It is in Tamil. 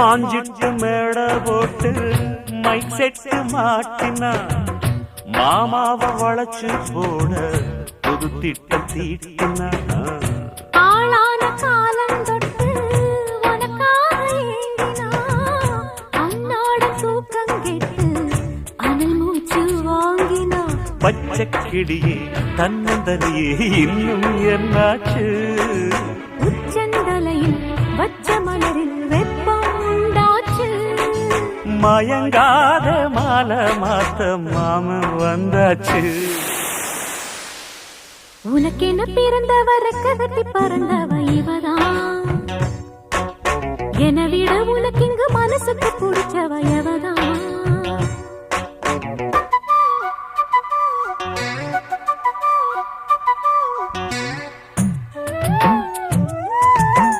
மாஞ்சிட்டு மேட போட்டு மைக் செட்டு மாட்டினா மாமாவ வளைச்சு போட புது திட்டம் தீட்டினா ஆளான காலம் தொட்டு உனக்காக ஏங்கினா அன்னாட தூக்கம் கெட்டு அனல் மூச்சு வாங்கினா பச்சை கிளியே தன்னந்தனியே இன்னும் என்னாச்சு உச்சந்தலையில் வச்ச மலரில் வெப்பம் உண்டாச்சு மயங்காத மாலை மாத்த மாமன் வந்தாச்சு உனக்கென பிறந்தவரை கட்டி பறந்தவ இவதான்